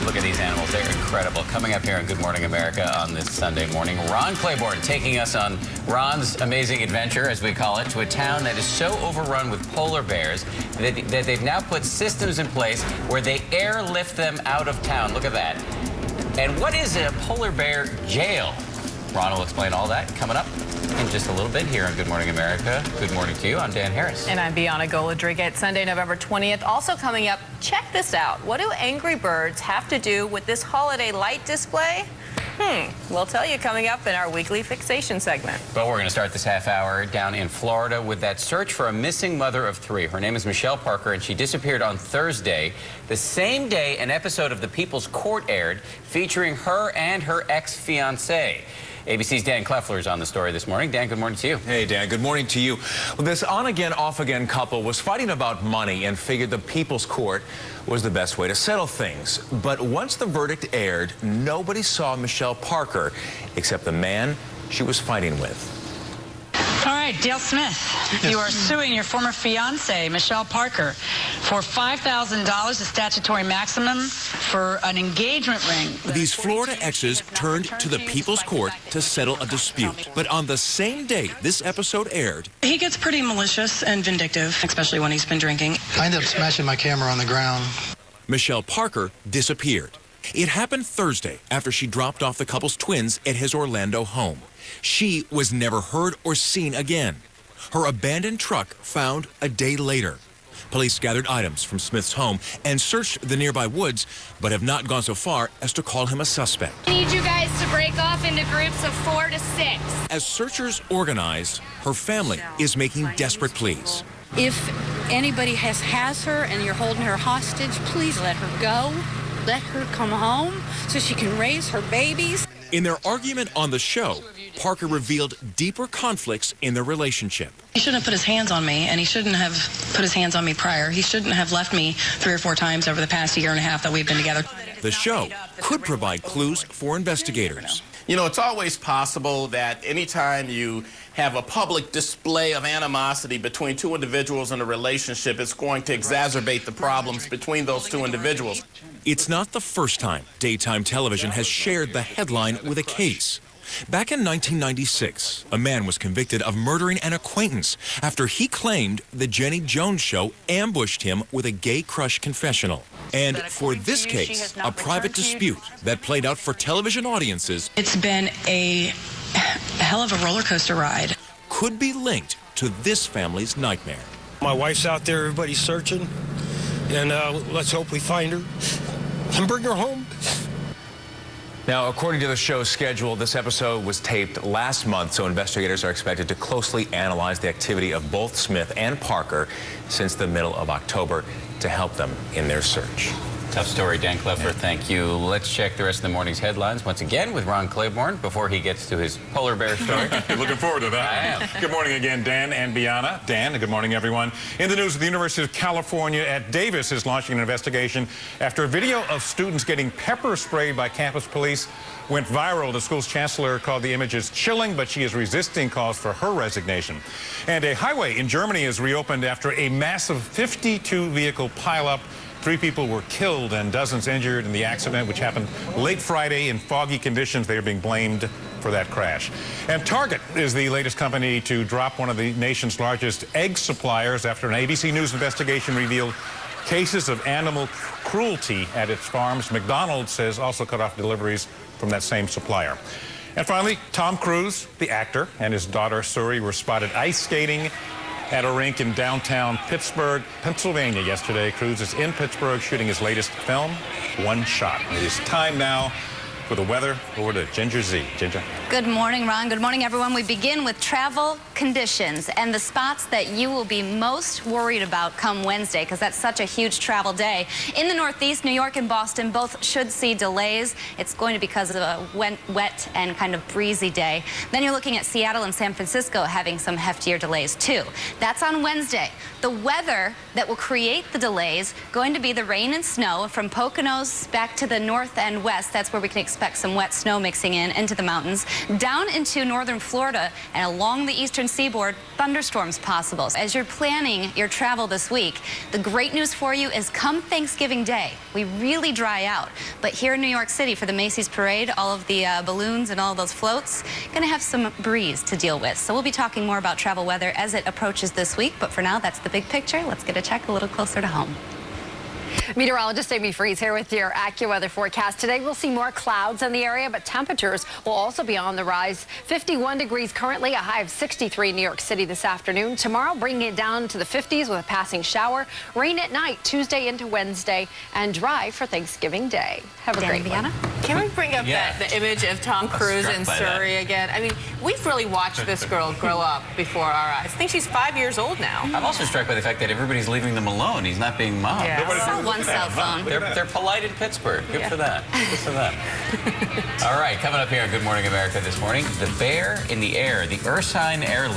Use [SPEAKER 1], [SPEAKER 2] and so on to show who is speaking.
[SPEAKER 1] Look at these animals. They're incredible. Coming up here on Good Morning America on this Sunday morning, Ron Claiborne taking us on Ron's amazing adventure, as we call it, to a town that is so overrun with polar bears that they've now put systems in place where they airlift them out of town. Look at that. And what is a polar bear jail? Ron will explain all that coming up in just a little bit here on Good Morning America. Good morning to you. I'm Dan Harris.
[SPEAKER 2] And I'm Bianna Goladriga. Sunday, November 20th. Also coming up, check this out. What do angry birds have to do with this holiday light display? We'll tell you coming up in our weekly fixation segment.
[SPEAKER 1] But we're going to start this half hour down in Florida with that search for a missing mother of three. Her name is Michelle Parker, and she disappeared on Thursday, the same day an episode of The People's Court aired featuring her and her ex-fiancé. ABC's Dan Kleffler is on the story this morning. Dan, good morning to you.
[SPEAKER 3] Hey, Dan, good morning to you. Well, this on-again, off-again couple was fighting about money and figured the People's Court was the best way to settle things. But once the verdict aired, nobody saw Michelle Parker except the man she was fighting with.
[SPEAKER 4] All right, Dale Smith, you are suing your former fiancée, Michelle Parker, for $5,000, the statutory maximum for an engagement ring.
[SPEAKER 5] These Florida exes turned to the People's Court to settle a dispute. But on the same day this episode aired,
[SPEAKER 6] he gets pretty malicious and vindictive, especially when he's been drinking.
[SPEAKER 7] I ended up smashing my camera on the ground.
[SPEAKER 5] Michelle Parker disappeared. It happened Thursday after she dropped off the couple's twins at his Orlando home. She was never heard or seen again. Her abandoned truck found a day later. Police gathered items from Smith's home and searched the nearby woods, but have not gone so far as to call him a suspect.
[SPEAKER 8] I need you guys to break off into groups of 4 to 6.
[SPEAKER 5] As searchers organized, her family is making desperate pleas.
[SPEAKER 9] If anybody has her and you're holding her hostage, please let her go. Let her come home so she can raise her babies.
[SPEAKER 5] In their argument on the show, Parker revealed deeper conflicts in their relationship.
[SPEAKER 6] He shouldn't have put his hands on me, and he shouldn't have put his hands on me prior. He shouldn't have left me 3 or 4 times over the past year and a half that we've been together.
[SPEAKER 5] The show could provide clues for investigators.
[SPEAKER 10] You know, it's always possible that anytime you have a public display of animosity between 2 individuals in a relationship, it's going to exacerbate the problems between those 2 individuals.
[SPEAKER 5] It's not the first time daytime television has shared the headline with a case. Back in 1996, a man was convicted of murdering an acquaintance after he claimed the Jenny Jones show ambushed him with a gay crush confessional. And for this case, a private dispute that played out for television audiences,
[SPEAKER 6] it's been a hell of a roller coaster ride.
[SPEAKER 5] Could be linked to this family's nightmare.
[SPEAKER 11] My wife's out there, everybody's searching, and let's hope we find her and bring her home.
[SPEAKER 3] Now, according to the show's schedule, this episode was taped last month, so investigators are expected to closely analyze the activity of both Smith and Parker since the middle of October to help them in their search.
[SPEAKER 1] Tough story, Dan Kleffler. Thank you. Let's check the rest of the morning's headlines once again with Ron Claiborne before he gets to his polar bear story.
[SPEAKER 12] Looking forward to that.
[SPEAKER 1] I am.
[SPEAKER 12] Good morning again, Dan and Bianna. Dan, good morning, everyone. In the news, the University of California at Davis is launching an investigation after a video of students getting pepper sprayed by campus police went viral. The school's chancellor called the images chilling, but she is resisting calls for her resignation. And a highway in Germany is reopened after a massive 52-vehicle pileup. 3 people were killed and dozens injured in the accident, which happened late Friday in foggy conditions. They are being blamed for that crash. And Target is the latest company to drop one of the nation's largest egg suppliers after an ABC News investigation revealed cases of animal cruelty at its farms. McDonald's says also cut off deliveries from that same supplier. And finally, Tom Cruise, the actor, and his daughter Suri were spotted ice skating at a rink in downtown Pittsburgh, Pennsylvania yesterday. Cruise is in Pittsburgh shooting his latest film, One Shot. It is time now for the weather. Over to Ginger Z. Ginger.
[SPEAKER 13] Good morning, Ron. Good morning, everyone. We begin with travel conditions and the spots that you will be most worried about come Wednesday, because that's such a huge travel day. In the Northeast, New York and Boston both should see delays. It's going to be because of a wet and kind of breezy day. Then you're looking at Seattle and San Francisco having some heftier delays, too. That's on Wednesday. The weather that will create the delays going to be the rain and snow from Poconos back to the north and west. That's where we can expect some wet snow mixing in into the mountains, down into northern Florida and along the eastern seaboard, thunderstorms possible. As you're planning your travel this week, the great news for you is come Thanksgiving Day, we really dry out. But here in New York City for the Macy's Parade, all of the balloons and all those floats, going to have some breeze to deal with. So we'll be talking more about travel weather as it approaches this week. But for now, that's the big picture. Let's get a check a little closer to home.
[SPEAKER 14] Meteorologist Amy Freeze here with your AccuWeather forecast. Today we'll see more clouds in the area, but temperatures will also be on the rise. 51 degrees currently, a high of 63 in New York City this afternoon. Tomorrow bringing it down to the 50s with a passing shower. Rain at night Tuesday into Wednesday, and dry for Thanksgiving Day. Have a great one.
[SPEAKER 2] Can we bring up the image of Tom Cruise in Surrey again? I mean, we've really watched this girl grow up before our eyes. I think she's 5 years old now.
[SPEAKER 1] I'm also struck by the fact that everybody's leaving them alone. He's not being mobbed.
[SPEAKER 13] Yeah. One cell phone.
[SPEAKER 1] They're polite in Pittsburgh. Good for that. Good for them. All right, coming up here on Good Morning America this morning, the bear in the air, the Ursine Air.